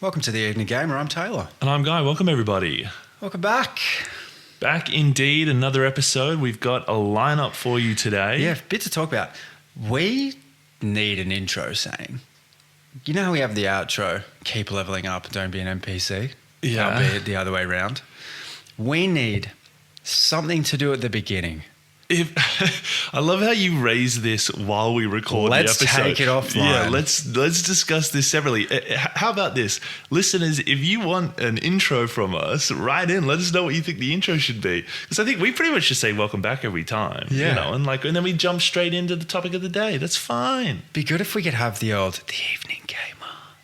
Welcome to the Evening Gamer. I'm Taylor. And I'm Guy. Welcome, everybody. Welcome back. Back indeed, another episode. We've got a lineup for you today. Yeah, a bit to talk about. We need an intro saying, you know how we have the outro, keep leveling up, don't be an NPC? Yeah. Albeit the other way around. We need something to do at the beginning. I love how you raise this while we record the episode. Let's take it offline. Yeah, let's discuss this separately. How about this? Listeners, if you want an intro from us, write in. Let us know what you think the intro should be. Because I think we pretty much just say welcome back every time. Yeah. You know, and then we jump straight into the topic of the day. That's fine. Be good if we could have the Evening Gamer.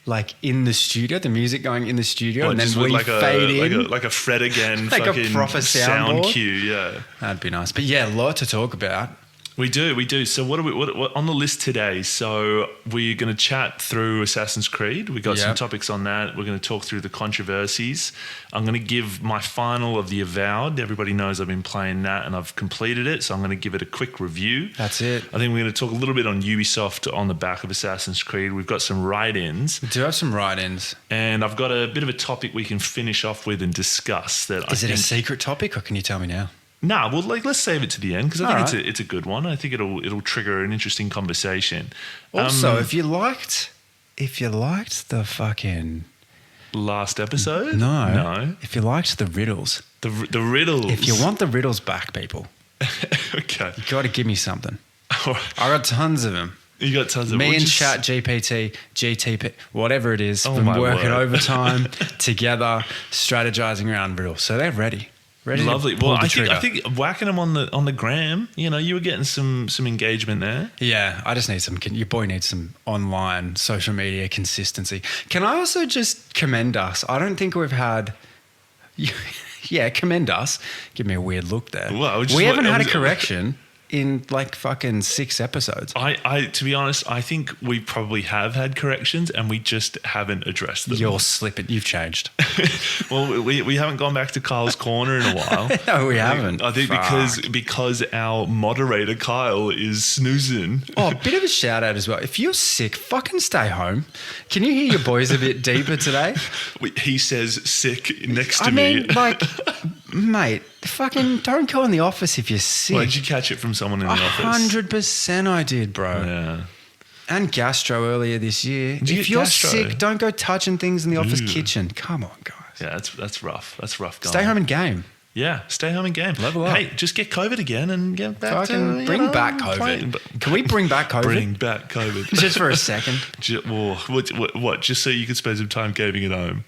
Like in the studio, the music going in the studio, and then we fade in. Like a Fred again, like fucking a proper sound cue, yeah. That'd be nice. But yeah, a lot to talk about. We do. So what on the list today? So we're going to chat through Assassin's Creed. We got some topics on that. We're going to talk through the controversies. I'm going to give my final of the Avowed. Everybody knows I've been playing that and I've completed it. So I'm going to give it a quick review. That's it. I think we're going to talk a little bit on Ubisoft on the back of Assassin's Creed. We've got some write-ins. We do have some write-ins. And I've got a bit of a topic we can finish off with and discuss. Is it a secret topic or can you tell me now? Nah, well, let's save it to the end because I think right. it's a good one. I think it'll trigger an interesting conversation. Also, if you liked the fucking last episode, no, if you liked the riddles, the riddles, if you want the riddles back, people, okay, you got to give me something. I got tons of them. You got tons of them. Me and Chat GPT, GTP, whatever it is, been working word. overtime together, strategizing around riddles, so they're ready. Lovely. Well, I think whacking them on the gram, you were getting some engagement there. Yeah, I just need some. Your boy needs some online social media consistency. Can I also just commend us? I don't think we've had. Yeah, commend us. Give me a weird look there. Well, we haven't had a correction in like fucking 6 episodes. I to be honest, I think we probably have had corrections and we just haven't addressed them. You're slipping. You've changed. Well, we haven't gone back to Kyle's corner in a while. No, we haven't. I think because our moderator Kyle is snoozing. Oh, a bit of a shout out as well. If you're sick, fucking stay home. Can you hear your boys a bit deeper today? He says sick next to I me. mean, like, mate, fucking don't go in the office if you're sick. Why did you catch it from someone in the office? 100% I did, bro. Yeah. And gastro earlier this year. If you're sick, don't go touching things in the office kitchen. Come on, guys. Yeah, that's rough. That's rough going. Stay home and game. Yeah, stay home and game. Level up. Hey, just get COVID again and get back to bring back COVID. Playing. Can we bring back COVID? Bring back COVID. Just for a second. What? Just so you could spend some time gaming at home?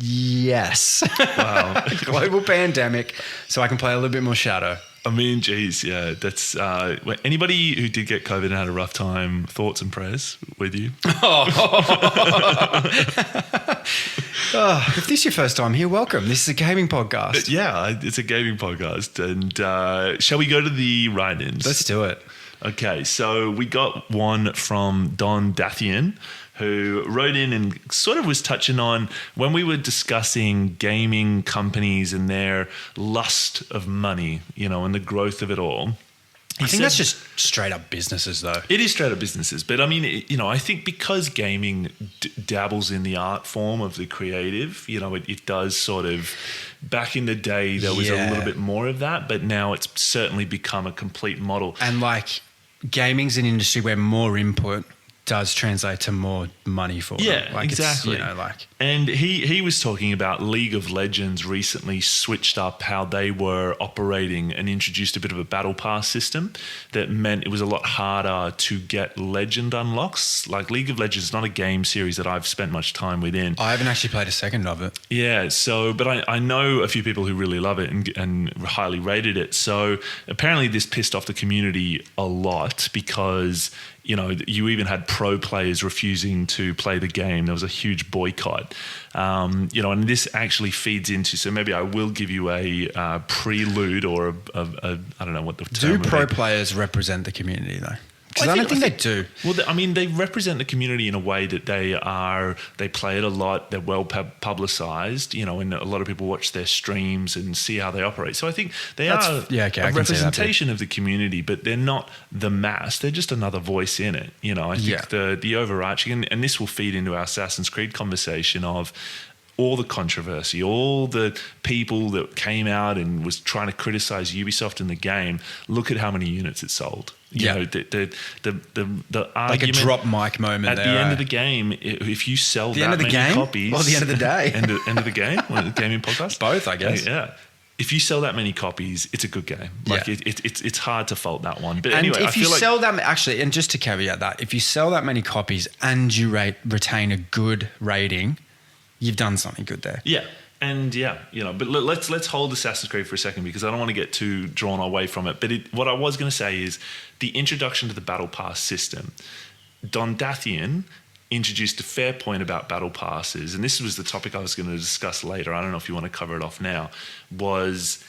Yes. Wow. Global pandemic, so I can play a little bit more Shadow. I mean, geez, yeah. That's anybody who did get COVID and had a rough time. Thoughts and prayers with you. If this is your first time here, welcome. This is a gaming podcast. Yeah, it's a gaming podcast. And shall we go to the write-ins? Let's do it. Okay, so we got one from Don Dathian, who wrote in and sort of was touching on when we were discussing gaming companies and their lust of money, and the growth of it all. I think that's just straight up businesses, though. It is straight up businesses. But I mean, I think because gaming dabbles in the art form of the creative, it does sort of, back in the day, there was a little bit more of that, but now it's certainly become a complete model. And like gaming's an industry where more input does translate to more money for them. Yeah, like exactly. And he was talking about League of Legends recently switched up how they were operating and introduced a bit of a battle pass system that meant it was a lot harder to get legend unlocks. Like League of Legends is not a game series that I've spent much time within. I haven't actually played a second of it. Yeah, but I know a few people who really love it and highly rated it. So apparently this pissed off the community a lot because you even had pro players refusing to play the game. There was a huge boycott, and this actually feeds into. So maybe I will give you a prelude or a I don't know what the term. Do pro players represent the community though? Because I don't think they do. Well, I mean, they represent the community in a way that they play it a lot. They're well publicized, and a lot of people watch their streams and see how they operate. So I think they are a representation of the community, but they're not the mass. They're just another voice in it. I think the overarching, and this will feed into our Assassin's Creed conversation of all the controversy, all the people that came out and was trying to criticize Ubisoft in the game. Look at how many units it sold. The argument, like a drop mic moment at there, the end of the game. If you sell that many copies, or the end of the day, end of the game, the gaming podcast, both, I guess. Yeah. If you sell that many copies, it's a good game. It's hard to fault that one. But and anyway, if you sell that, actually, and just to caveat that, if you sell that many copies and you retain a good rating, you've done something good there. Yeah. And but let's hold Assassin's Creed for a second, because I don't want to get too drawn away from it. But what I was going to say is the introduction to the Battle Pass system. Don Dathian introduced a fair point about Battle Passes, and this was the topic I was going to discuss later. I don't know if you want to cover it off now. Was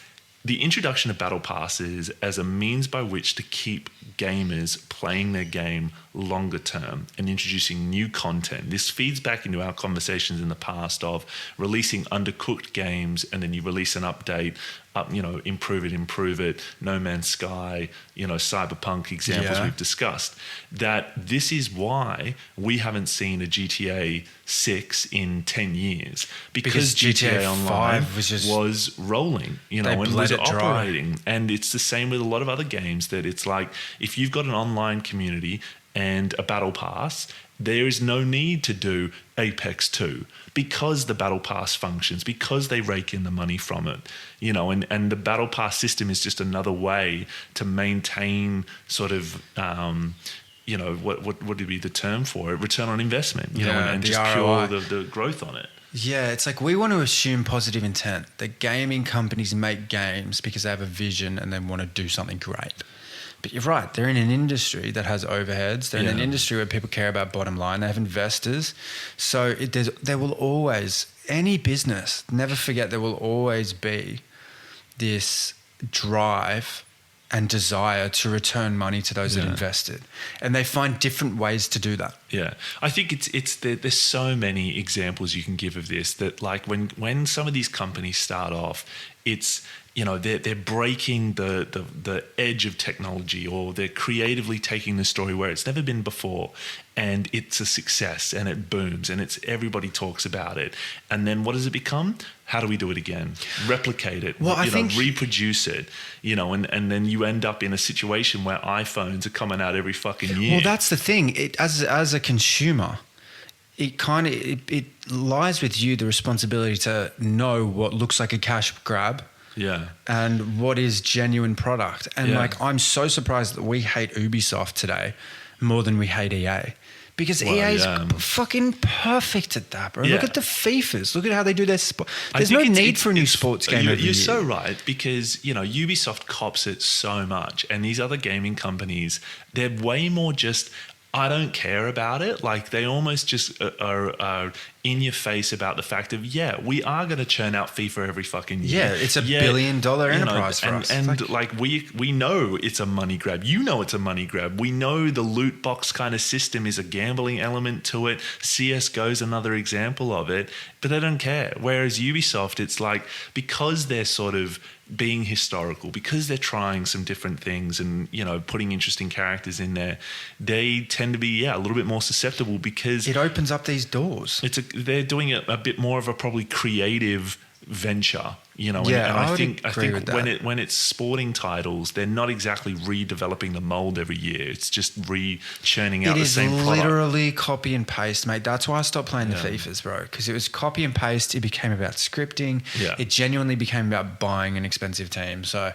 the introduction of Battle Passes as a means by which to keep gamers playing their game longer term and introducing new content. This feeds back into our conversations in the past of releasing undercooked games, and then you release an update, improve it, No Man's Sky, Cyberpunk examples we've discussed. That this is why we haven't seen a GTA 6 in 10 years. Because GTA Online was rolling, and was operating. And it's the same with a lot of other games, that it's like, if you've got an online community and a battle pass, there is no need to do Apex 2 because the battle pass functions, because they rake in the money from it, and the battle pass system is just another way to maintain sort of, what would be the term for it? Return on investment, and just ROI. pure the growth on it. Yeah, it's like we want to assume positive intent. The gaming companies make games because they have a vision and they want to do something great. But you're right, they're in an industry that has overheads. They're in an industry where people care about bottom line. They have investors. So there will always, any business, never forget, there will always be this drive and desire to return money to those that invested. And they find different ways to do that. Yeah. I think there's so many examples you can give of this, that like when some of these companies start off, it's, they're breaking the edge of technology, or they're creatively taking the story where it's never been before, and it's a success and it booms and everybody talks about it. And then what does it become? How do we do it again? Replicate it, reproduce it, and then you end up in a situation where iPhones are coming out every fucking year. Well, that's the thing. As a consumer, it lies with you the responsibility to know what looks like a cash grab. Yeah. And what is genuine product. And I'm so surprised that we hate Ubisoft today more than we hate EA. Because EA's fucking perfect at that, bro. Yeah. Look at the FIFAs. Look at how they do their sport. There's no need for a new sports game every year. You're so right, because, Ubisoft cops it so much. And these other gaming companies, they're way more just, I don't care about it. Like, they almost just are in your face about the fact of, we are going to churn out FIFA every fucking year. Yeah, it's a $1 billion enterprise for us. And we know it's a money grab. It's a money grab. We know the loot box kind of system is a gambling element to it. CSGO's another example of it, but they don't care. Whereas Ubisoft, it's like, because they're sort of being historical, because they're trying some different things and, putting interesting characters in there, they tend to be, a little bit more susceptible, because it opens up these doors. They're doing a bit more of a probably creative venture, and I think when it's sporting titles, they're not exactly redeveloping the mold every year. It's just churning out the same product. It is literally copy and paste, mate. That's why I stopped playing the FIFAs, bro, because it was copy and paste. It became about scripting. Yeah. It genuinely became about buying an expensive team. So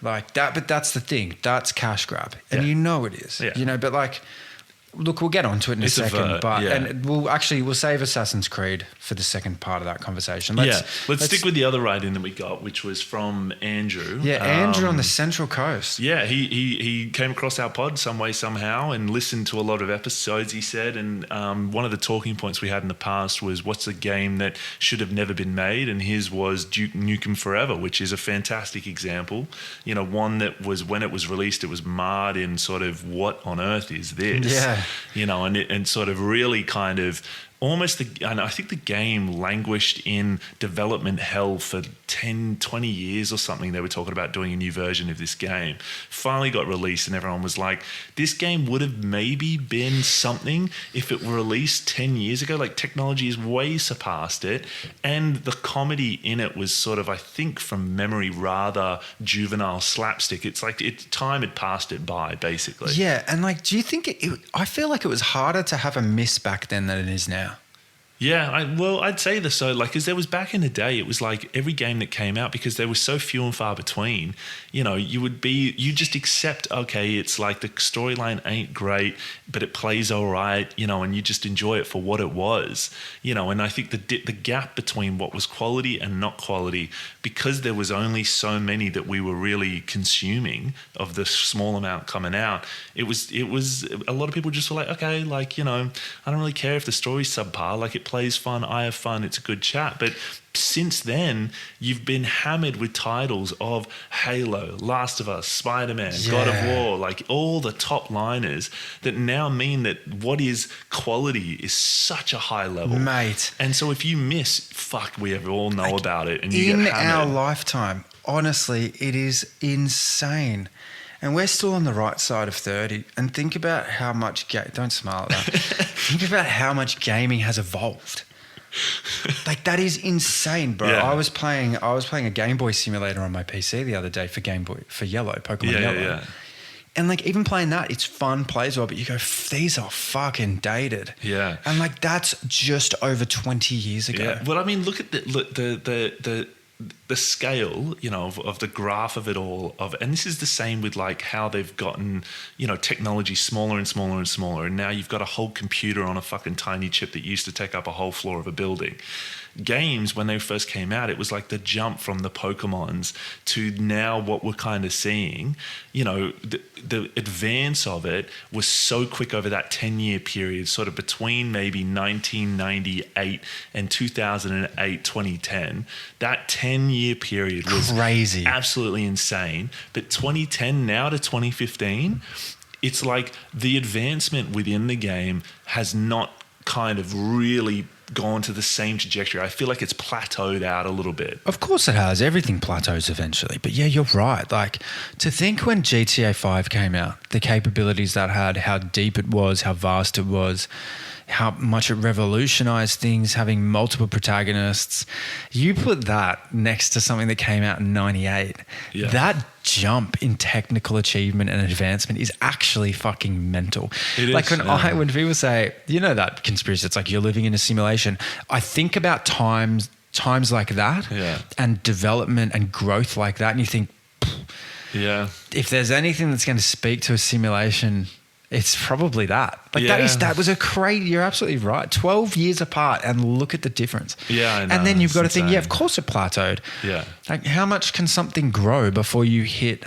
like that. But that's the thing. That's cash grab, and it is. Yeah. But like, Look, we'll get onto it in a second, but yeah. and we'll save Assassin's Creed for the second part of that conversation. Let's stick with the other write-in that we got, which was from Andrew. Yeah, Andrew on the Central Coast. Yeah, he came across our pod some way, somehow, and listened to a lot of episodes, he said. And one of the talking points we had in the past was, what's a game that should have never been made? And his was Duke Nukem Forever, which is a fantastic example. One that was, when it was released, it was marred in sort of, what on earth is this? Yeah. And sort of really kind of almost and I think the game languished in development hell for 10, 20 years or something. They were talking about doing a new version of this game. Finally got released and everyone was like, this game would have maybe been something if it were released 10 years ago. Like, technology has way surpassed it. And the comedy in it was sort of, I think from memory, rather juvenile slapstick. It's like time had passed it by, basically. Yeah, and like, do you think I feel like it was harder to have a miss back then than it is now? Yeah, I'd say this. So, like, because there was back in the day, it was like every game that came out, because there was so few and far between, you just accept, okay, it's like the storyline ain't great, but it plays all right, and you just enjoy it for what it was, and I think the gap between what was quality and not quality, because there was only so many that we were really consuming of the small amount coming out, it was a lot of people just were like, okay, like, I don't really care if the story's subpar, like, it plays fun, I have fun, it's a good chat. But since then, you've been hammered with titles of Halo, Last of Us, Spider-Man, God of War, like all the top liners that now mean that what is quality is such a high level. Mate. And so if you miss, we all know about it, and you get get hammered. In our lifetime, honestly, it is insane. And we're still on the right side of 30. And think about how much... Don't smile at that. Think about how much gaming has evolved. Like, that is insane, bro. Yeah. I was playing a Game Boy simulator on my PC the other day for Pokemon Yellow. Yeah. And like, even playing that, it's fun, plays well, but you go, these are fucking dated. Yeah. And like, that's just over 20 years ago. Yeah. Well, I mean, look at the scale, of the graph of it all, and this is the same with like how they've gotten, technology smaller and smaller and smaller. And now you've got a whole computer on a fucking tiny chip that used to take up a whole floor of a building. Games, when they first came out, it was like the jump from the Pokemons to now what we're kind of seeing, the advance of it was so quick over that 10-year period, sort of between maybe 1998 and 2008, 2010. That 10-year period was crazy, absolutely insane. But 2010 now to 2015, it's like the advancement within the game has not kind of really gone to the same trajectory. I feel like it's plateaued out a little bit. Of course it has. Everything plateaus eventually. But yeah, you're right. Like, to think when GTA 5 came out, the capabilities that had, how deep it was, how vast it was, how much it revolutionized things, having multiple protagonists. You put that next to something that came out in 98. Yeah. That jump in technical achievement and advancement is actually fucking mental. It like is, when people say, that conspiracy, it's like you're living in a simulation. I think about times like that and development and growth like that, and you think, if there's anything that's going to speak to a simulation, it's probably that. Like, that was a crazy, you're absolutely right. 12 years apart, and look at the difference. Yeah, I know. And then you've got to insane. think, of course it plateaued. Yeah. Like, how much can something grow before you hit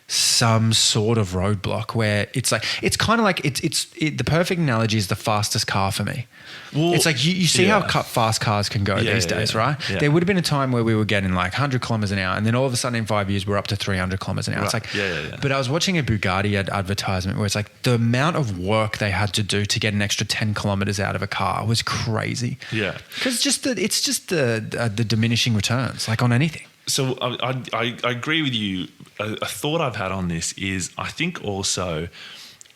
some sort of roadblock where it's like, it's kind of like, the perfect analogy is the fastest car for me. Well, it's like you see how fast cars can go these days, right? Yeah. There would have been a time where we were getting like 100 kilometers an hour, and then all of a sudden in 5 years we're up to 300 kilometers an hour. Right. It's like, But I was watching a Bugatti advertisement where it's like the amount of work they had to do to get an extra 10 kilometers out of a car was crazy. Yeah, because it's just the diminishing returns, like on anything. So I agree with you. A thought I've had on this is, I think also,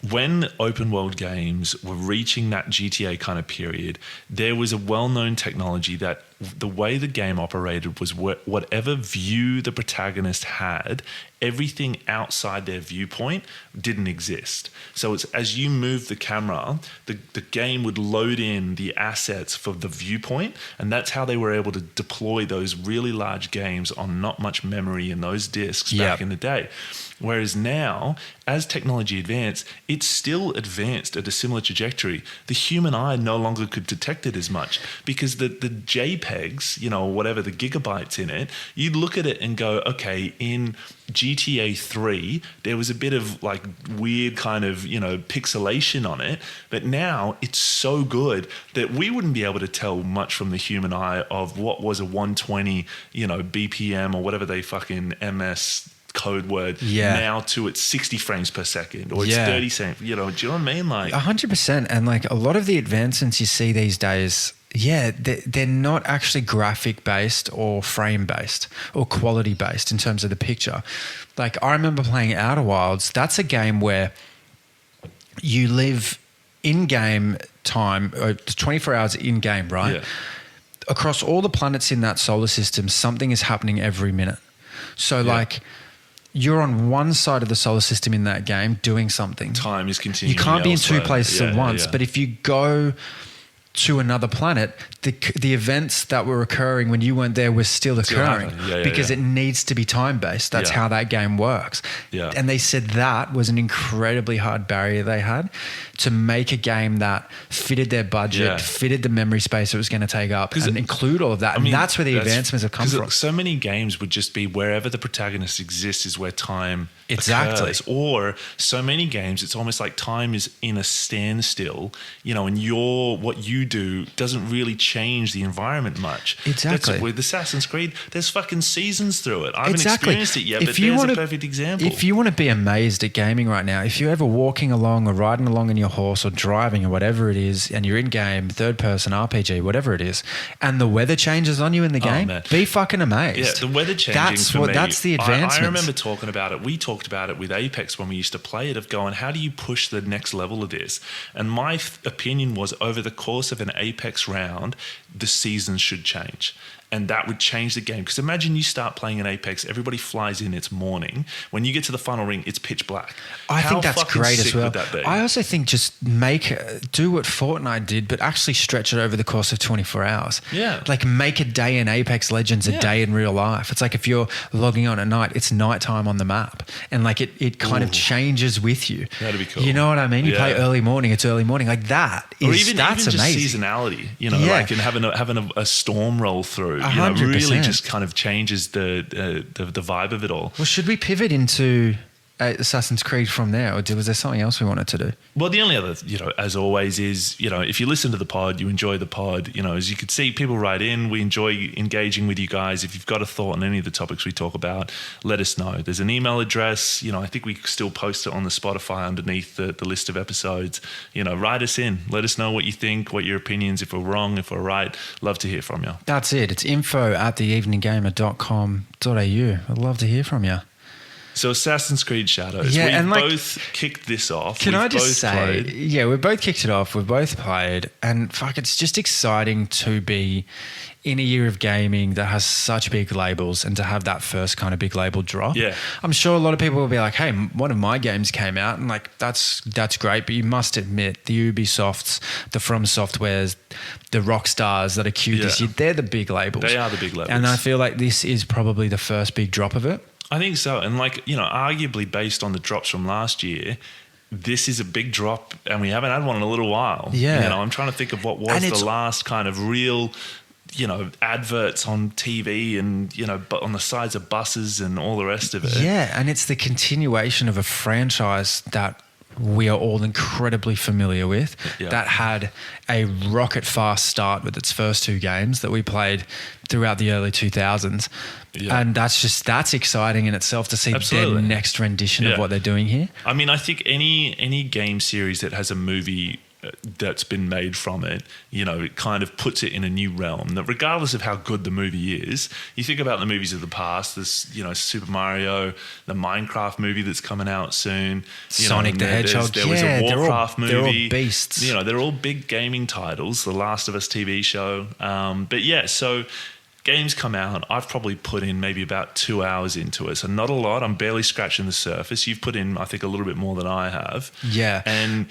when open world games were reaching that GTA kind of period, there was a well-known technology that the way the game operated was whatever view the protagonist had, everything outside their viewpoint didn't exist. So it's as you move the camera, the game would load in the assets for the viewpoint, and that's how they were able to deploy those really large games on not much memory in those discs back in the day. Whereas now, as technology advanced, it's still advanced at a similar trajectory. The human eye no longer could detect it as much because the JPEGs, you know, whatever the gigabytes in it, you'd look at it and go, okay, in GTA 3, there was a bit of like weird kind of, you know, pixelation on it. But now it's so good that we wouldn't be able to tell much from the human eye of what was a 120, you know, BPM or whatever they fucking MS code word now to it's 60 frames per second or it's 30 cents, you know, do you know what I mean? Like 100%. And like a lot of the advancements you see these days, they're not actually graphic based or frame based or quality based in terms of the picture. Like I remember playing Outer Wilds. That's a game where you live in-game time, 24 hours in-game, right? Yeah. Across all the planets in that solar system, something is happening every minute. So like you're on one side of the solar system in that game doing something. Time is continuing. You can't be in two places at once. Yeah. But if you go to another planet, the events that were occurring when you weren't there were still occurring because it needs to be time-based. That's how that game works. Yeah. And they said that was an incredibly hard barrier they had to make a game that fitted their budget, fitted the memory space it was going to take up and include all of that. And that's where the advancements have come from. So many games would just be wherever the protagonist exists is where time occurs. Or so many games, it's almost like time is in a standstill, you know, and what you do doesn't really change the environment much. Exactly. That's with Assassin's Creed, there's fucking seasons through it. I haven't experienced it yet, but there's a perfect example. If you want to be amazed at gaming right now, if you're ever walking along or riding along in your horse or driving or whatever it is, and you're in game, third person RPG, whatever it is, and the weather changes on you in the game, be fucking amazed. Yeah, the weather changing that's the advancements. I remember talking about it. We talked about it with Apex when we used to play it, of going, how do you push the next level of this? And my opinion was, over the course of an Apex round, the seasons should change. And that would change the game. Because imagine you start playing an Apex, everybody flies in, it's morning. When you get to the final ring, it's pitch black. I think that's great as well. Would that be? I also think just do what Fortnite did, but actually stretch it over the course of 24 hours. Yeah. Like make a day in Apex Legends a day in real life. It's like if you're logging on at night, it's nighttime on the map. And like it kind of changes with you. That'd be cool. You know what I mean? You play early morning, it's early morning. Like that's even amazing. Just seasonality, you know, like and having a storm roll through. 100%. You know, really just kind of changes the vibe of it all. Well, should we pivot into Assassin's Creed from there, or was there something else we wanted to do? Well, the only other, you know, as always is, you know, if you listen to the pod, you enjoy the pod, you know, as you can see, people write in, we enjoy engaging with you guys. If you've got a thought on any of the topics we talk about, let us know. There's an email address, you know, I think we still post it on the Spotify underneath the list of episodes. You know, write us in, let us know what you think, what your opinions, if we're wrong, if we're right. Love to hear from you. That's it. It's info@theeveninggamer.com.au. I'd love to hear from you. So Assassin's Creed Shadows, we've both kicked this off. Can I just say, we both kicked it off. We've both played, and fuck, it's just exciting to be in a year of gaming that has such big labels and to have that first kind of big label drop. Yeah. I'm sure a lot of people will be like, hey, one of my games came out, and like that's great, but you must admit the Ubisofts, the From Softwares, the Rockstars that are queued this year, they're the big labels. They are the big labels. And I feel like this is probably the first big drop of it. I think so. And like, you know, arguably based on the drops from last year, this is a big drop and we haven't had one in a little while. Yeah. You know, I'm trying to think of what was the last kind of real, you know, adverts on TV and, you know, on the sides of buses and all the rest of it. Yeah. And it's the continuation of a franchise that we are all incredibly familiar with, that had a rocket fast start with its first two games that we played throughout the early 2000s. Yeah. And that's exciting in itself to see their next rendition of what they're doing here. I mean, I think any game series that has a movie that's been made from it, you know, it kind of puts it in a new realm that regardless of how good the movie is, you think about the movies of the past, this, you know, Super Mario, the Minecraft movie that's coming out soon, Sonic the Hedgehog, there was a Warcraft movie. They're all beasts. You know, they're all big gaming titles, the Last of Us TV show. But yeah, so games come out, I've probably put in maybe about 2 hours into it. So not a lot. I'm barely scratching the surface. You've put in, I think, a little bit more than I have. Yeah. And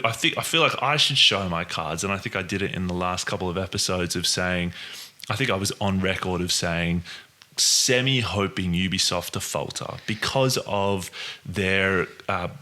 I feel like I should show my cards. And I think I did it in the last couple of episodes of saying, I think I was on record of saying, semi-hoping Ubisoft to falter because of their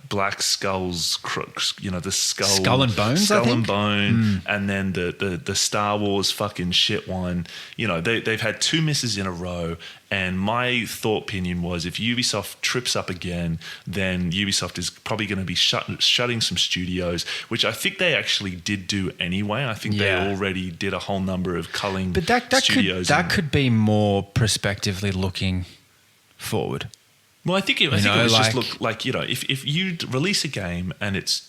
Black Skull's crooks, the Skull and Bones, Skull I think? and Bone, and then the Star Wars fucking shit one. They've had 2 misses in a row, and my thought opinion was if Ubisoft trips up again, then Ubisoft is probably going to be shutting some studios, which I think they actually did do anyway. I think they already did a whole number of culling studios. That could be more prospectively looking forward. Well, I think it was just look like, if you release a game and it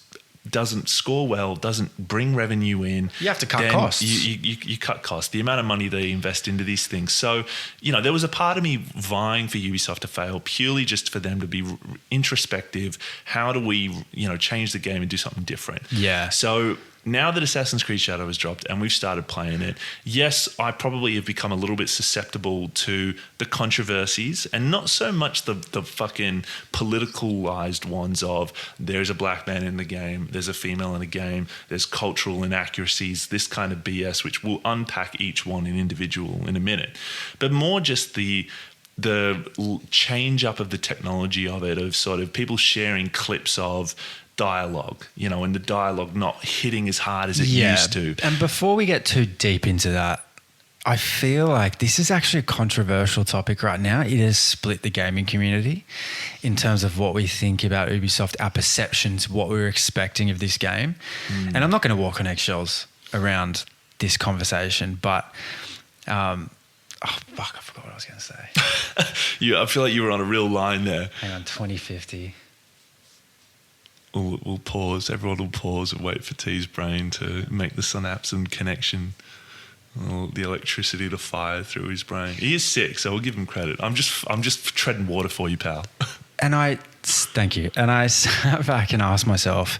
doesn't score well, doesn't bring revenue in, you have to cut costs. You cut costs, the amount of money they invest into these things. So, there was a part of me vying for Ubisoft to fail purely just for them to be introspective. How do we, change the game and do something different? Yeah. So now that Assassin's Creed Shadow has dropped and we've started playing it, yes, I probably have become a little bit susceptible to the controversies and not so much the fucking politicalized ones of there's a black man in the game, there's a female in the game, there's cultural inaccuracies, this kind of BS, which we'll unpack each one in individual in a minute. But more just the change up of the technology of it, of sort of people sharing clips of dialogue, and the dialogue not hitting as hard as it used to. And before we get too deep into that, I feel like this is actually a controversial topic right now. It has split the gaming community in terms of what we think about Ubisoft, our perceptions, what we were expecting of this game. And I'm not going to walk on eggshells around this conversation, but I forgot what I was going to say. I feel like you were on a real line there. Hang on, 2050. We'll pause. Everyone will pause and wait for T's brain to make the synapse and connection, the electricity to fire through his brain. He is sick, so we'll give him credit. I'm just treading water for you, pal. Thank you. And I sat back and asked myself,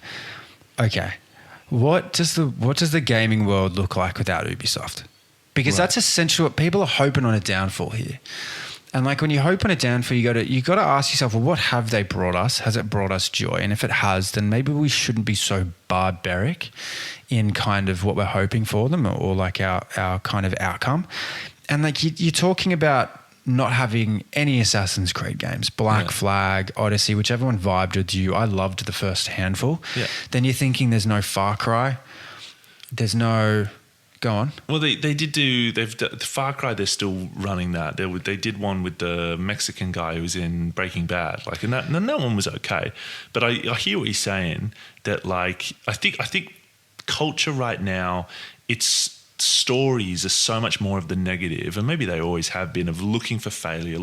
okay, what does the gaming world look like without Ubisoft? Because that's essentially what people are hoping on a downfall here. And like when you hope on a downfall, you got to ask yourself, well, what have they brought us? Has it brought us joy? And if it has, then maybe we shouldn't be so barbaric in kind of what we're hoping for them or like our kind of outcome. And like you're talking about not having any Assassin's Creed games, Black Flag, Odyssey, whichever one vibed with you. I loved the first handful. Yeah. Then you're thinking there's no Far Cry. There's no... Go on. Well, they did do. The Far Cry. They're still running that. They did one with the Mexican guy who was in Breaking Bad. Like, and that one was okay. But I hear what you're saying. That like I think culture right now, it's stories are so much more of the negative, and maybe they always have been, of looking for failure,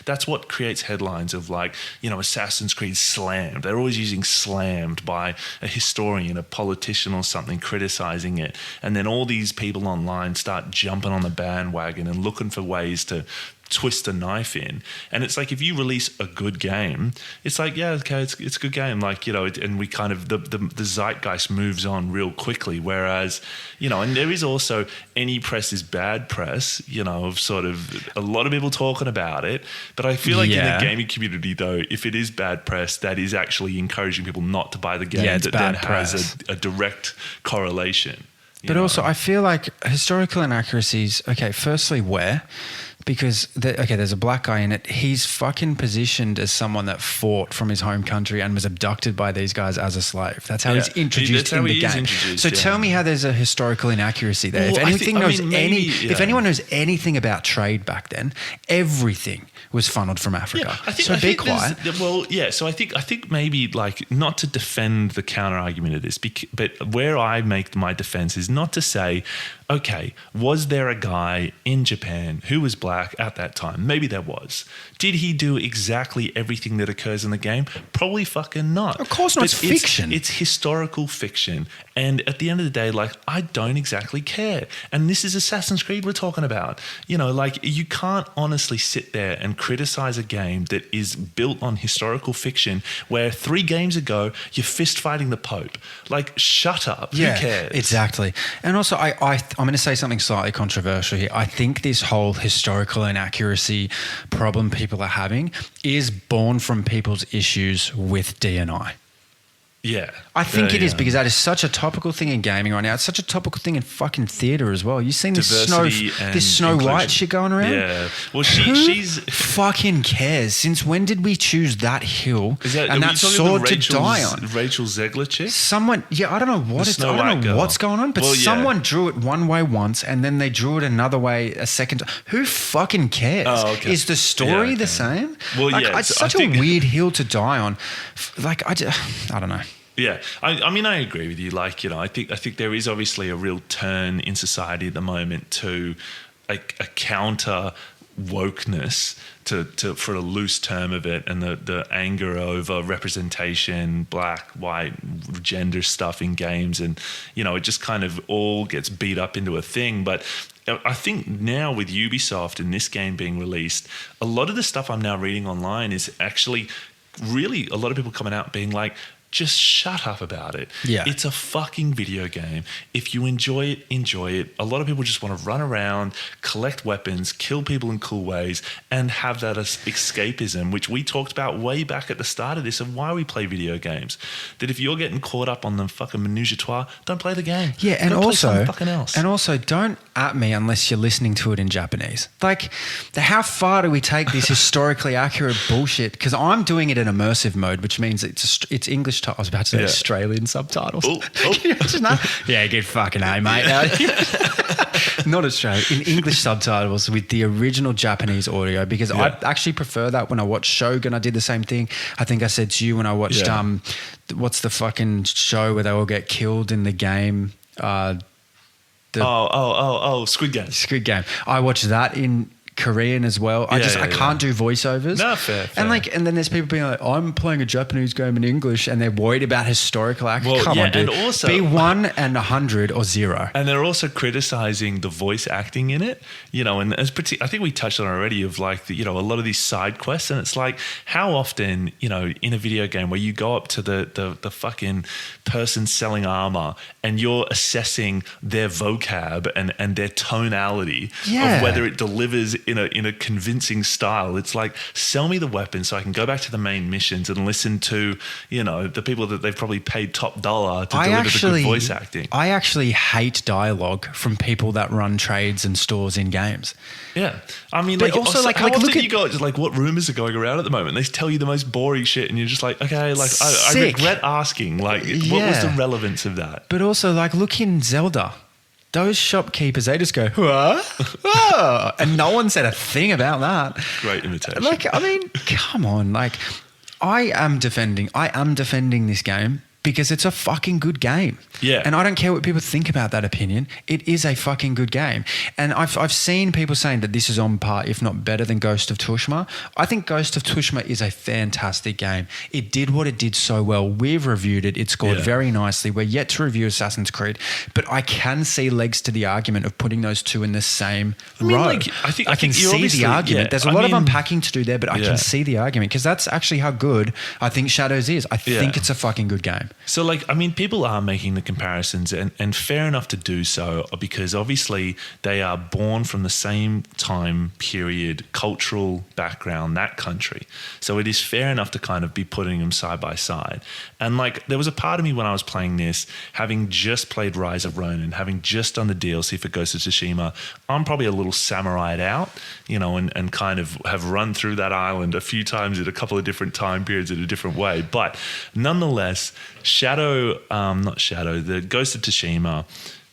that's what creates headlines of like, Assassin's Creed slammed. They're always using slammed by a historian, a politician or something, criticizing it. And then all these people online start jumping on the bandwagon and looking for ways to twist a knife in. And it's like, if you release a good game, it's like, yeah, okay, it's a good game. Like, and we kind of, the zeitgeist moves on real quickly. Whereas, and there is also any press is bad press, of sort of a lot of people talking about it. But I feel like in the gaming community though, if it is bad press, that is actually encouraging people not to buy the game that then has a direct correlation. But also I feel like historical inaccuracies, okay, firstly, where? Because, there's a black guy in it. He's fucking positioned as someone that fought from his home country and was abducted by these guys as a slave. That's how he's introduced in the game. So tell me how there's a historical inaccuracy there. Well, if anyone knows anything about trade back then, everything was funneled from Africa. Yeah, be quiet. Well, yeah. So I think maybe like, not to defend the counter argument of this, but where I make my defense is not to say, okay, was there a guy in Japan who was black at that time? Maybe there was. Did he do exactly everything that occurs in the game? Probably fucking not. Of course not. It's fiction. It's historical fiction. And at the end of the day, like, I don't exactly care. And this is Assassin's Creed we're talking about. Like, you can't honestly sit there and criticize a game that is built on historical fiction where 3 games ago you're fist fighting the Pope. Like, shut up. Yeah, who cares? Exactly. And also, I'm going to say something slightly controversial here. I think this whole historical inaccuracy problem people are having is born from people's issues with D&I. Yeah. I think it is because that is such a topical thing in gaming right now. It's such a topical thing in fucking theatre as well. You've seen this Snow White shit going around? Yeah. Well, Who she's fucking cares? Since when did we choose that hill and that sword sword to die on? Rachel Zegler chick? Someone, I don't know what I don't know what's going on, but someone drew it one way once and then they drew it another way a second time. Who fucking cares? Oh, okay. Is the story the same? Well, it's such a weird hill to die on. Like, I don't know. Yeah, I mean, I agree with you. Like, I think there is obviously a real turn in society at the moment to a counter wokeness for a loose term of it, and the anger over representation, black, white, gender stuff in games, and it just kind of all gets beat up into a thing. But I think now with Ubisoft and this game being released, a lot of the stuff I'm now reading online is actually really a lot of people coming out being like, just shut up about it. Yeah. It's a fucking video game. If you enjoy it, enjoy it. A lot of people just want to run around, collect weapons, kill people in cool ways, and have that as escapism, which we talked about way back at the start of this, of why we play video games. That if you're getting caught up on the fucking minutiae, don't play the game. Yeah, and play also, something fucking else. And also, don't at me unless you're listening to it in Japanese. Like, how far do we take this historically accurate bullshit? Because I'm doing it in immersive mode, which means it's English. I was about to say Australian subtitles. Can you imagine that? Yeah, get fucking A, mate. Not Australian. In English subtitles with the original Japanese audio, because I actually prefer that when I watch Shogun. I did the same thing. I think I said to you when I watched, what's the fucking show where they all get killed in the game? Squid Game. Squid Game. I watched that in Korean as well. I can't do voiceovers. No, fair. And then there's people being like, I'm playing a Japanese game in English, and they're worried about historical accuracy. Well, Come on, dude. And also, be 1 and 100 or 0. And they're also criticizing the voice acting in it, and I think we touched on it already of like a lot of these side quests, and it's like how often in a video game where you go up to the fucking person selling armor and you're assessing their vocab and their tonality of whether it delivers in a convincing style. It's like, sell me the weapon so I can go back to the main missions and listen to the people that they've probably paid top dollar to deliver the good voice acting. I actually hate dialogue from people that run trades and stores in games. Yeah, I mean, but like also how often you go, just like, what rumors are going around at the moment? They tell you the most boring shit, and you're just like, okay, like I regret asking, like, what was the relevance of that? But also, like, look in Zelda. Those shopkeepers, they just go, "Whoa," and no one said a thing about that. Great imitation. Like, I mean, come on. Like, I am defending this game because it's a fucking good game. Yeah. And I don't care what people think about that opinion. It is a fucking good game. And I've seen people saying that this is on par, if not better, than Ghost of Tsushima. I think Ghost of Tsushima is a fantastic game. It did what it did so well. We've reviewed it. It scored very nicely. We're yet to review Assassin's Creed, but I can see legs to the argument of putting those two in the same row. Like, I can see the argument. There's a lot of unpacking to do there, but I can see the argument because that's actually how good I think Shadows is. I think it's a fucking good game. So, like, I mean, people are making the comparisons, and fair enough to do so, because obviously they are born from the same time period, cultural background, that country. So it is fair enough to kind of be putting them side by side. And like, there was a part of me when I was playing this, having just played Rise of Ronin, having just done the DLC for Ghost of Tsushima, I'm probably a little samurai'd out, and kind of have run through that island a few times at a couple of different time periods in a different way. But nonetheless, the Ghost of Tsushima,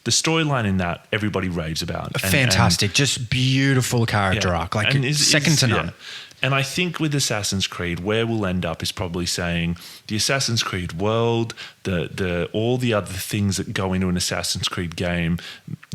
the storyline in that everybody raves about. Fantastic. Just beautiful character arc. Like, second to none. And I think with Assassin's Creed, where we'll end up is probably saying the Assassin's Creed world, all the other things that go into an Assassin's Creed game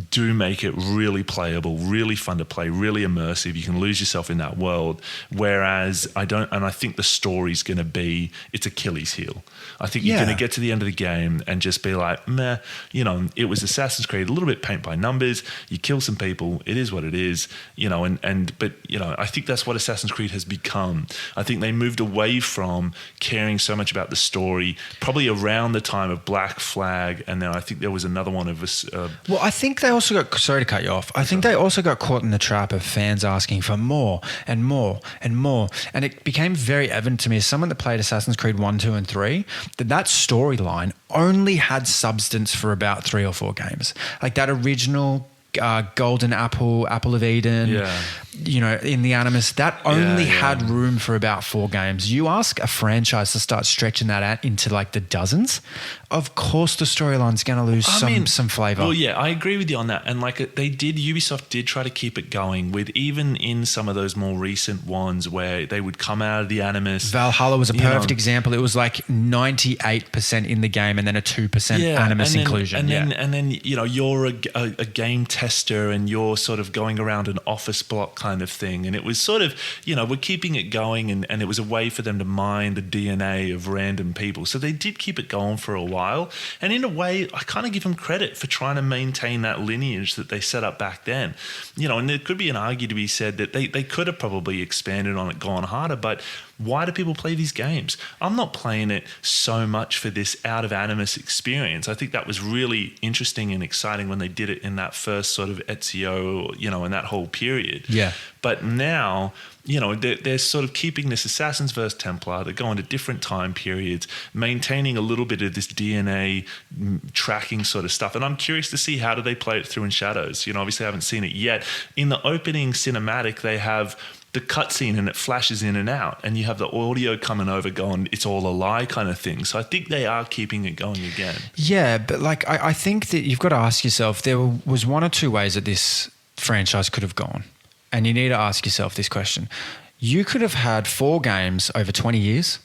do make it really playable, really fun to play, really immersive. You can lose yourself in that world. Whereas I think the story's going to be its Achilles heel. I think you're going to get to the end of the game and just be like, meh, it was Assassin's Creed, a little bit paint by numbers. You kill some people. It is what it is, but I think that's what Assassin's Creed has has become. I think they moved away from caring so much about the story, probably around the time of Black Flag, and then I think there was another one of us. Well, I think they also got, sorry to cut you off, I think they also got caught in the trap of fans asking for more and more and more. And it became very evident to me as someone that played Assassin's Creed 1, 2 and 3, that storyline only had substance for about 3 or 4 games. Like that original Golden Apple, Apple of Eden, in the Animus, that only had room for about 4 games. You ask a franchise to start stretching that out into like the dozens, of course the storyline's going to lose some flavor. Well, yeah, I agree with you on that. And like Ubisoft did try to keep it going with even in some of those more recent ones where they would come out of the Animus. Valhalla was a perfect example. It was like 98% in the game and then a 2% Animus inclusion. And then you're a game tester and you're sort of going around an office block kind of thing. And it was sort of, we're keeping it going and it was a way for them to mine the DNA of random people. So they did keep it going for a while. And in a way, I kind of give them credit for trying to maintain that lineage that they set up back then. And there could be an argument to be said that they could have probably expanded on it, gone harder, but why do people play these games? I'm not playing it so much for this out of Animus experience. I think that was really interesting and exciting when they did it in that first sort of Ezio, in that whole period. Yeah. But now, they're sort of keeping this Assassins vs. Templar. They're going to different time periods, maintaining a little bit of this DNA tracking sort of stuff. And I'm curious to see how do they play it through in Shadows. Obviously I haven't seen it yet. In the opening cinematic, they have the cutscene and it flashes in and out, and you have the audio coming over going, it's all a lie kind of thing. So I think they are keeping it going again. Yeah, but like I think that you've got to ask yourself, there was 1 or 2 ways that this franchise could have gone. And you need to ask yourself this question. You could have had 4 games over 20 years.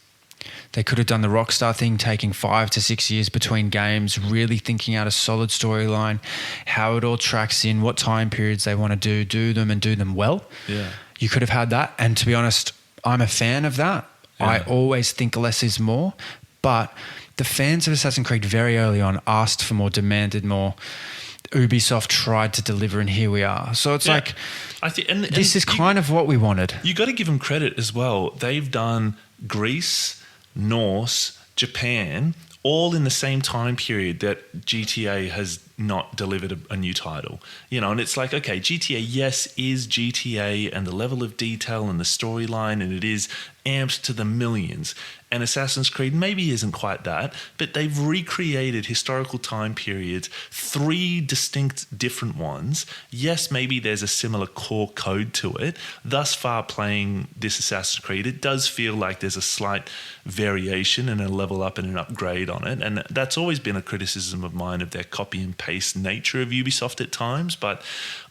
They could have done the Rockstar thing, taking 5 to 6 years between games, really thinking out a solid storyline, how it all tracks in, what time periods they want to do them and do them well. Yeah. You could have had that. And to be honest, I'm a fan of that. Yeah. I always think less is more. But the fans of Assassin's Creed very early on asked for more, demanded more. Ubisoft tried to deliver, and here we are. So it's like, I think, and this is kind of what we wanted. You got to give them credit as well. They've done Greece, Norse, Japan, all in the same time period that GTA has not delivered a new title. And it's like, okay, GTA, yes, is GTA, and the level of detail and the storyline, and it is amped to the millions. And Assassin's Creed maybe isn't quite that, but they've recreated historical time periods, 3 distinct different ones. Yes, maybe there's a similar core code to it. Thus far playing this Assassin's Creed, it does feel like there's a slight variation and a level up and an upgrade on it. And that's always been a criticism of mine of their copy and paste nature of Ubisoft at times, but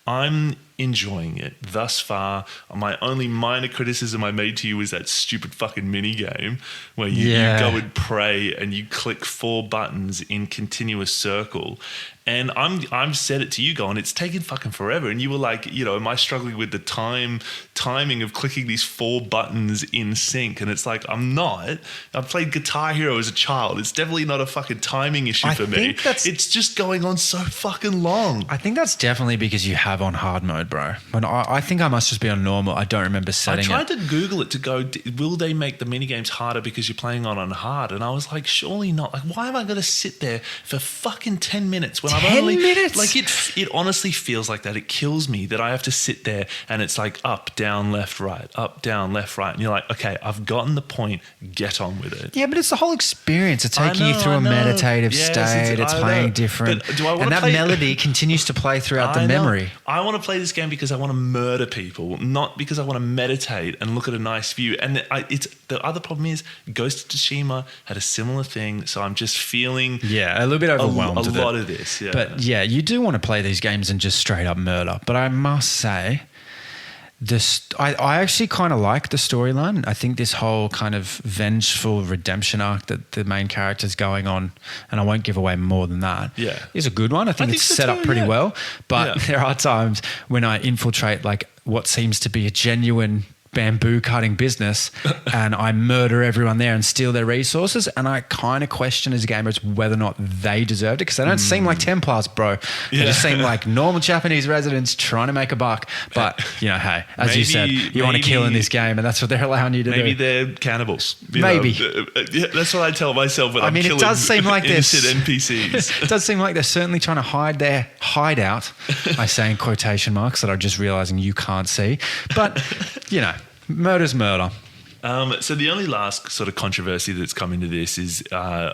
I'm enjoying it thus far. My only minor criticism I made to you was that stupid fucking mini game where you go and pray and you click 4 buttons in continuous circle. And I'm said it to you going, it's taken fucking forever. And you were like, am I struggling with the timing of clicking these 4 buttons in sync? And it's like, I'm not. I played Guitar Hero as a child. It's definitely not a fucking timing issue for me. It's just going on so fucking long. I think that's definitely because you have on hard mode, bro. When I think I must just be on normal. I don't remember setting it. I tried to Google it to go, will they make the minigames harder because you're playing on hard? And I was like, surely not. Like, why am I going to sit there for fucking 10 minutes when 10 minutes? Like, it honestly feels like that. It kills me that I have to sit there and it's like up, down, left, right, up, down, left, right. And you're like, okay, I've gotten the point. Get on with it. Yeah, but it's the whole experience. It's taking you through a meditative state. It's playing different. But do I want and to that play melody continues to play throughout the memory. I want to play this game because I want to murder people, not because I want to meditate and look at a nice view. And it's the other problem is Ghost of Tsushima had a similar thing. So I'm just feeling a little bit overwhelmed. A lot of this. Yeah. But yeah, you do want to play these games and just straight up murder. But I must say, I actually kind of like the storyline. I think this whole kind of vengeful redemption arc that the main character's going on, and I won't give away more than that, is a good one. I think it's set up pretty well. But there are times when I infiltrate like what seems to be a genuine bamboo cutting business and I murder everyone there and steal their resources. And I kind of question as a gamer as whether or not they deserved it, because they don't seem like Templars, bro. They just seem like normal Japanese residents trying to make a buck. But, hey, as you said, you want to kill in this game, and that's what they're allowing you to do. Maybe they're cannibals. Maybe. That's what I tell myself when I'm killing it does seem like innocent NPCs. It does seem like they're certainly trying to hide their hideout. I say in quotation marks that I'm just realizing you can't see. But, murder's murder. So the only last sort of controversy that's come into this is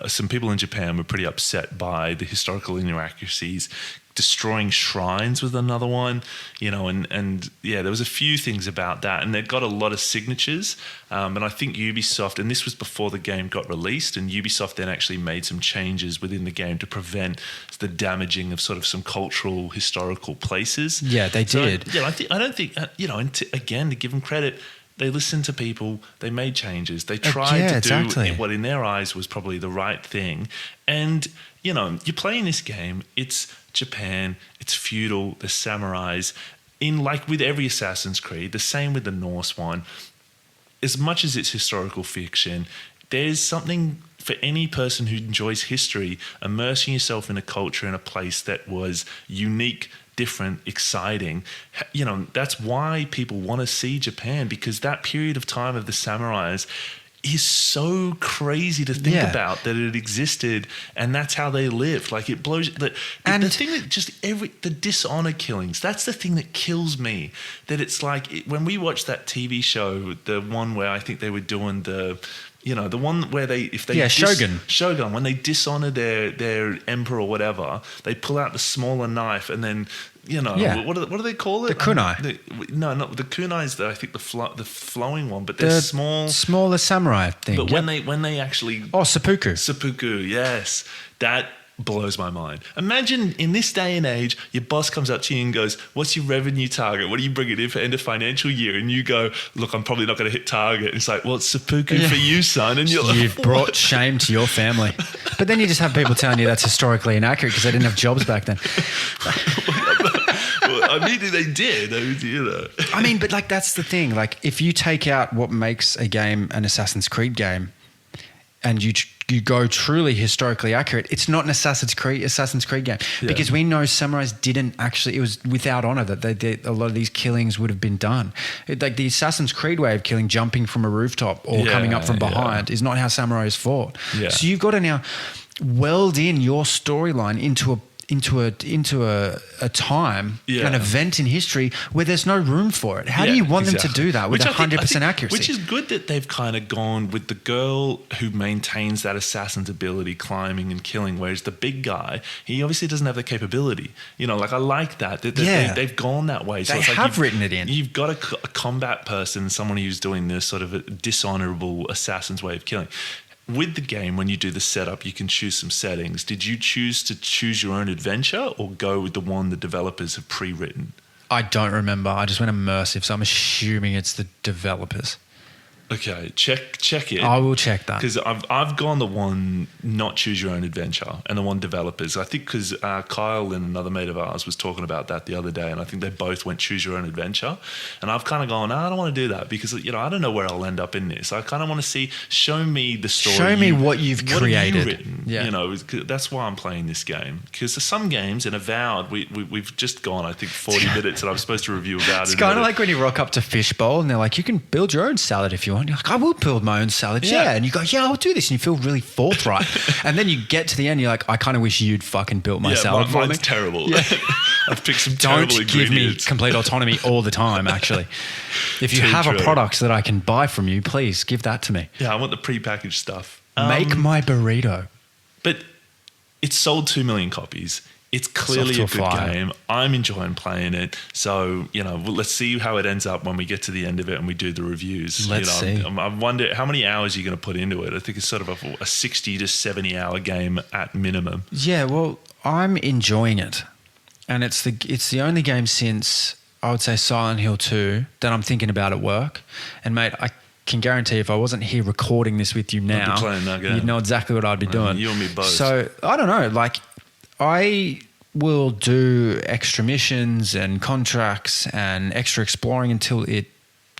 some people in Japan were pretty upset by the historical inaccuracies. Destroying shrines was another one, and there was a few things about that, and they got a lot of signatures. And I think Ubisoft, and this was before the game got released, and Ubisoft then actually made some changes within the game to prevent the damaging of sort of some cultural, historical places. Yeah, they did. I don't think, and again, to give them credit, they listened to people, they made changes, they tried to do what in their eyes was probably the right thing. And, you're playing this game, it's Japan, it's feudal, the samurais, like with every Assassin's Creed, the same with the Norse one. As much as it's historical fiction, there's something for any person who enjoys history, immersing yourself in a culture in a place that was unique, different, exciting. That's why people want to see Japan, because that period of time of the samurais is so crazy to think about that it existed, and that's how they lived. Like, it blows. The thing that just the dishonor killings, that's the thing that kills me. That it's like when we watched that TV show, the one where I think they were doing the one where Shogun, when they dishonor their emperor or whatever, they pull out the smaller knife and then what do they call it? The kunai. The kunai is I think the flowing one, but they're smaller samurai thing. But when they actually seppuku, yes, that blows my mind. Imagine in this day and age, your boss comes up to you and goes, "What's your revenue target? What are you bringing in for end of financial year?" And you go, "Look, I'm probably not going to hit target." And it's like, "Well, it's seppuku for you, son." And you've brought shame to your family. But then you just have people telling you that's historically inaccurate because they didn't have jobs back then. I mean, they did. But that's the thing. Like, if you take out what makes a game an Assassin's Creed game, and you go truly historically accurate, it's not an Assassin's Creed game, because we know samurais didn't actually. It was without honor that they did. A lot of these killings would have been done. Like the Assassin's Creed way of killing, jumping from a rooftop or coming up from behind, is not how samurais fought. Yeah. So you've got to now weld in your storyline into a time, an event in history where there's no room for it. How do you want them to do that with 100% accuracy? Which is good that they've kind of gone with the girl who maintains that assassin's ability, climbing and killing, whereas the big guy, he obviously doesn't have the capability. I like that. They've gone that way. So they have written it in. You've got a combat person, someone who's doing this sort of a dishonorable assassin's way of killing. With the game, when you do the setup, you can choose some settings. Did you choose your own adventure or go with the one the developers have pre-written? I don't remember. I just went immersive, so I'm assuming it's the developers. Okay, check it. I will check that. Because I've gone the one not choose your own adventure and the one developers. I think because Kyle and another mate of ours was talking about that the other day, and I think they both went choose your own adventure. And I've kind of gone, I don't want to do that because I don't know where I'll end up in this. I kind of want to show me the story. Show me what you've created. Have you written? Yeah. That's why I'm playing this game. Because there's some games, in Avowed, we've just gone, I think, 40 minutes, and I'm supposed to review Avowed. It's kind of like when you rock up to Fishbowl and they're like, you can build your own salad if you want. You're like, I will build my own salad. Yeah. And you go, I'll do this. And you feel really forthright. And then you get to the end, you're like, I kind of wish you'd fucking built my salad for me. Mine's terrible. Yeah. I've picked some terrible ingredients. Don't give me complete autonomy all the time, actually. If you have a product that I can buy from you, please give that to me. Yeah, I want the prepackaged stuff. Make my burrito. But it's sold 2 million copies. It's clearly a good game. I'm enjoying playing it. So, let's see how it ends up when we get to the end of it and we do the reviews. Let's see. I wonder how many hours you're going to put into it. I think it's sort of a 60 to 70 hour game at minimum. Yeah, well, I'm enjoying it. And it's the only game since, I would say, Silent Hill 2 that I'm thinking about at work. And, mate, I can guarantee if I wasn't here recording this with you now, you'd know exactly what I'd be doing. You and me both. So, I don't know, I will do extra missions and contracts and extra exploring until it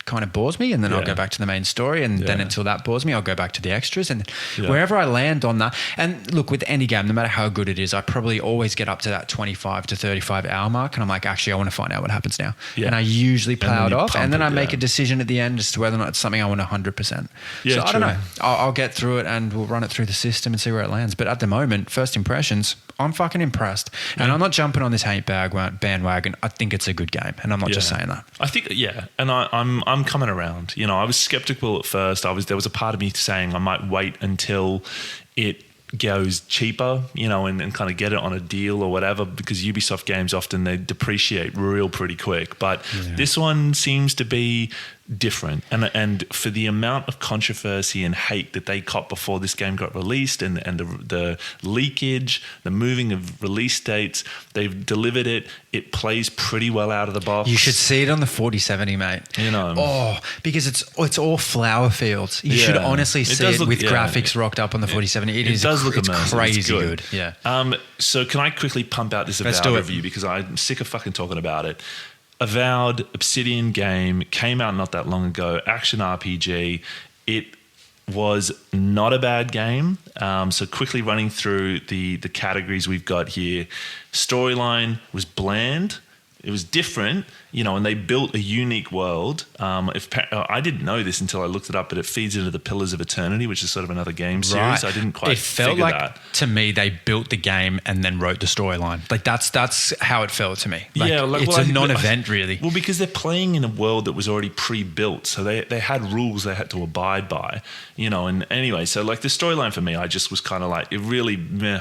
kind of bores me, and then I'll Yeah. go back to the main story, and then Yeah. until that bores me, I'll go back to the extras, and Yeah. wherever I land on that. And look, with any game, no matter how good it is, I probably always get up to that 25 to 35 hour mark, and I'm like, actually, I want to find out what happens now. Yeah. And I usually then plow it you off, and pump then it, I make yeah. a decision at the end as to whether or not it's something I want 100%. Yeah, so I don't true. know. I'll get through it, and we'll run it through the system and see where it lands. But at the moment, first impressions, I'm fucking impressed. And Yeah. I'm not jumping on this hate bandwagon. I think it's a good game, and I'm not just saying that. I think, yeah, and I'm coming around. You know, I was skeptical at first. There was a part of me saying I might wait until it goes cheaper, you know, and kind of get it on a deal or whatever, because Ubisoft games often they depreciate real pretty quick. But this one seems to be different, and for the amount of controversy and hate that they caught before this game got released, and the leakage, the moving of release dates, they've delivered it. It plays pretty well out of the box. You should see it on the 4070, mate. You know. Oh, because it's all flower fields. You should Yeah. honestly It see does it look- with yeah. graphics rocked up on the 4070. It does look it's immersive. crazy It's good. Yeah. So can I quickly pump out this Let's Avowed do it. review, because I'm sick of fucking talking about it. Avowed, Obsidian game, came out not that long ago, action RPG. It was not a bad game. So quickly running through the categories we've got here. Storyline was bland. It was different, you know, and they built a unique world. I didn't know this until I looked it up, but it feeds into the Pillars of Eternity, which is sort of another game series. I didn't quite It felt figure like, that. to me, they built the game and then wrote the storyline. Like that's how it felt to me. Like, it's a non-event, really. Well, because they're playing in a world that was already pre-built, so they had rules they had to abide by, you know. And anyway, so like the storyline for me, I just was kind of like, it really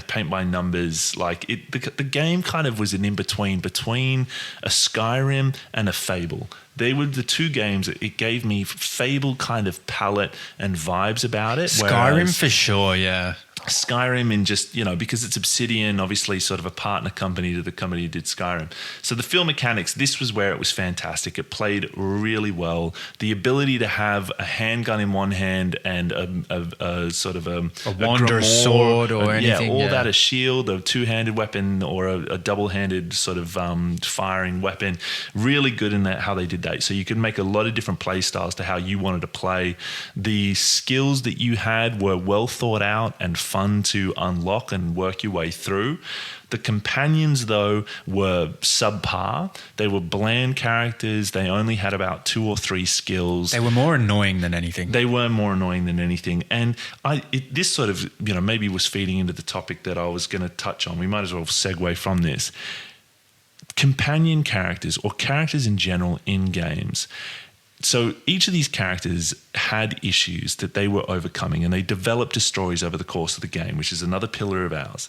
paint by numbers. Like the game kind of was an in-between between a Skyrim and a Fable. They were the two games that it gave me Fable kind of palette and vibes about it. Skyrim for sure, yeah. Skyrim, and just, you know, because it's Obsidian, obviously sort of a partner company to the company who did Skyrim. So the feel mechanics, this was where it was fantastic. It played really well. The ability to have a handgun in one hand and a sort of a wand or a sword or anything. Yeah, all that, a shield, a two-handed weapon, or a double-handed sort of firing weapon. Really good in that, how they did that. So you could make a lot of different play styles to how you wanted to play. The skills that you had were well thought out and fun to unlock and work your way through. The companions, though, were subpar. They were bland characters. They only had about 2 or 3 skills. They were more annoying than anything. They were more annoying than anything. And this sort of, you know, maybe was feeding into the topic that I was going to touch on. We might as well segue from this. Companion characters, or characters in general in games. So each of these characters had issues that they were overcoming, and they developed as stories over the course of the game, which is another pillar of ours.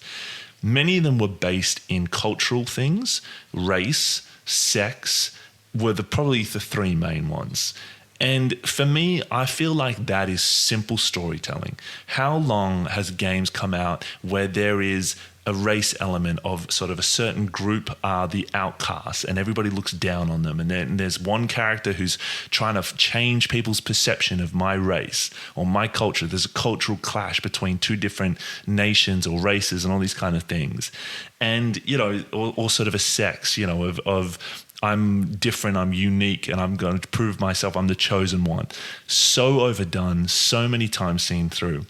Many of them were based in cultural things. Race, sex were probably the 3 main ones. And for me, I feel like that is simple storytelling. How long has games come out where there is a race element of sort of a certain group are the outcasts and everybody looks down on them, and then there's one character who's trying to change people's perception of my race or my culture. There's a cultural clash between 2 different nations or races and all these kind of things. And, you know, or sort of a sex, you know, of I'm different, I'm unique, and I'm going to prove myself, I'm the chosen one. So overdone, so many times seen through.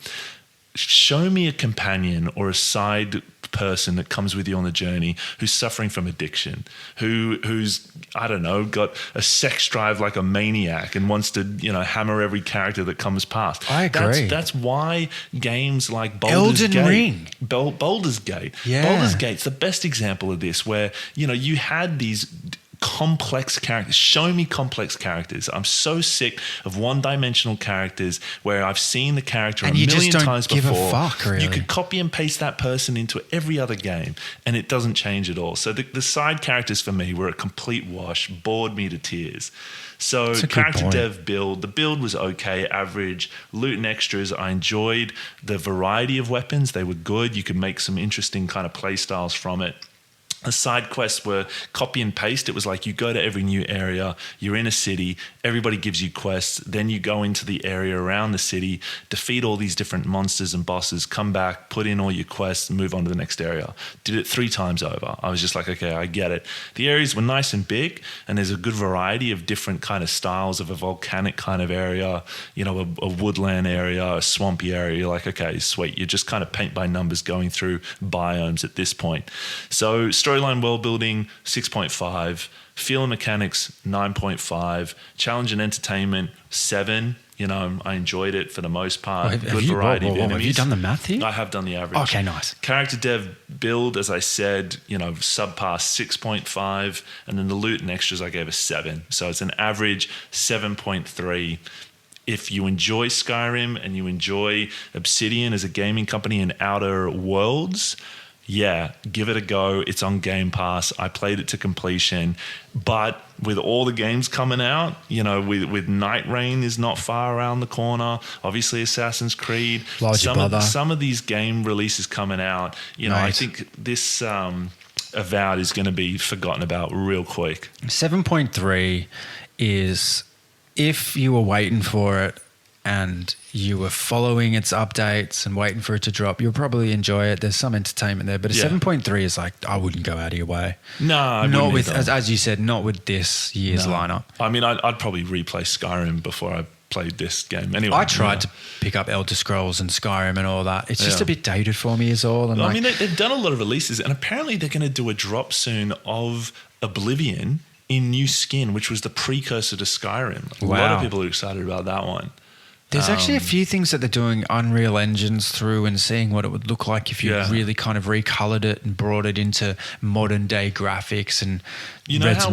Show me a companion or a side person that comes with you on the journey who's suffering from addiction, who's, I don't know, got a sex drive like a maniac and wants to, you know, hammer every character that comes past. I agree. That's why games like Baldur's Elden Gate, Ring. Baldur's Gate. Yeah. Baldur's Gate's the best example of this, where, you know, you had these complex characters. Show me complex characters. I'm so sick of one-dimensional characters where I've seen the character and a you million just don't times give before. a fuck, really. You could copy and paste that person into every other game and it doesn't change at all. So the side characters for me were a complete wash, bored me to tears. So character dev build, the build was okay, average. Loot and extras, I enjoyed the variety of weapons. They were good. You could make some interesting kind of play styles from it. The side quests were copy and paste. It was like you go to every new area, you're in a city, everybody gives you quests, then you go into the area around the city, defeat all these different monsters and bosses, come back, put in all your quests, and move on to the next area. Did it 3 times over. I was just like, okay, I get it. The areas were nice and big, and there's a good variety of different kind of styles of a volcanic kind of area, you know, a woodland area, a swampy area. You're like, okay, sweet. You're just kind of paint by numbers going through biomes at this point. So storyline world building, 6.5. Feel and mechanics, 9.5. Challenge and entertainment, 7. You know, I enjoyed it for the most part. Good variety of enemies. Have you done the math here? I have done the average. Okay, nice. Character dev build, as I said, you know, subpar 6.5. And then the loot and extras, I gave a 7. So it's an average 7.3. If you enjoy Skyrim and you enjoy Obsidian as a gaming company in Outer Worlds, yeah, give it a go. It's on Game Pass. I played it to completion. But with all the games coming out, you know, with Night Rain is not far around the corner. Obviously, Assassin's Creed. Some of these game releases coming out, you know, I think this Avowed is going to be forgotten about real quick. 7.3 is, if you were waiting for it and you were following its updates and waiting for it to drop, you'll probably enjoy it. There's some entertainment there, but a 7.3 is like, I wouldn't go out of your way. No, not with, as you said, not with this year's lineup. I mean, I'd probably replay Skyrim before I played this game. Anyway, I tried to pick up Elder Scrolls and Skyrim and all that. It's just a bit dated for me is all. I mean, they've done a lot of releases, and apparently they're going to do a drop soon of Oblivion in new skin, which was the precursor to Skyrim. A lot of people are excited about that one. There's actually a few things that they're doing Unreal Engines through and seeing what it would look like if you really kind of recolored it and brought it into modern day graphics and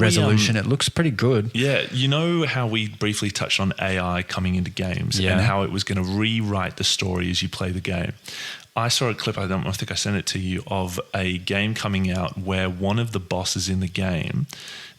resolution. It looks pretty good. Yeah. You know how we briefly touched on AI coming into games and how it was going to rewrite the story as you play the game. I saw a clip, I think I sent it to you, of a game coming out where one of the bosses in the game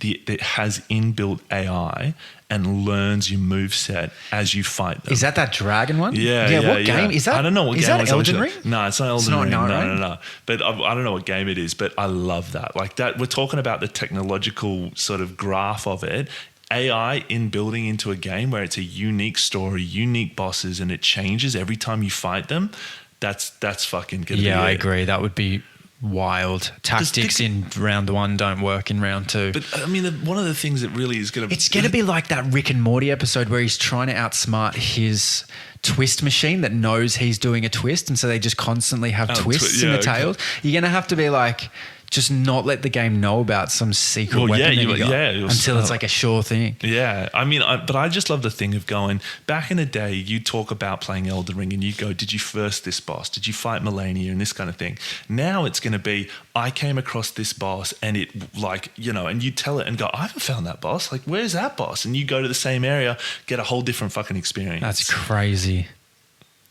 it has inbuilt AI and learns your moveset as you fight them. Is that dragon one? Yeah. What game is that? I don't know what game. Is that Elden Ring? No, it's not Elden Ring. No. But I don't know what game it is, but I love that. Like that, we're talking about the technological sort of graph of it. AI in building into a game where it's a unique story, unique bosses, and it changes every time you fight them. That's fucking good. Yeah, I agree. That would be wild. Tactics in round 1 don't work in round 2. But I mean, one of the things that really is going to... It's going to be like that Rick and Morty episode where he's trying to outsmart his twist machine that knows he's doing a twist, and so they just constantly have twists in the tails. You're going to have to be like... just not let the game know about some secret weapon that you got until it's like a sure thing. Yeah. I mean, but I just love the thing of going, back in the day, you talk about playing Elden Ring and you go, did you first this boss? Did you fight Melania and this kind of thing? Now it's going to be, I came across this boss and it like, you know, and you tell it and go, I haven't found that boss. Like, where's that boss? And you go to the same area, get a whole different fucking experience. That's crazy.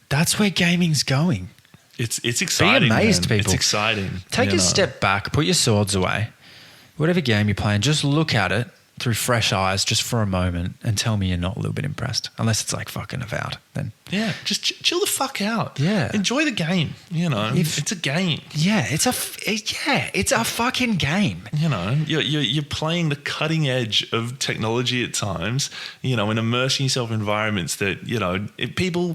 That's where gaming's going. It's exciting. Be amazed, man. people. It's exciting. Take a step back, put your swords away. Whatever game you're playing, just look at it through fresh eyes just for a moment and tell me you're not a little bit impressed. Unless it's like fucking Avowed. Then just chill the fuck out. Yeah. Enjoy the game. You know, it's a game. Yeah, it's a fucking game. You know, you're playing the cutting edge of technology at times, you know, and immersing yourself in environments that, you know, people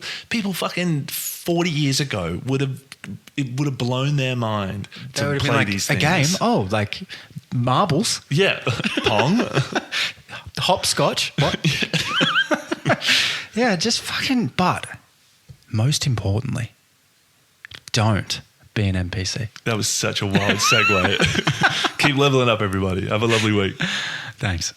fucking 40 years ago would have blown their mind to play like, these things. A game? Oh, like marbles? Yeah. Pong? Hopscotch? What? Yeah, just fucking, but most importantly, don't be an NPC. That was such a wild segue. Keep leveling up, everybody. Have a lovely week. Thanks.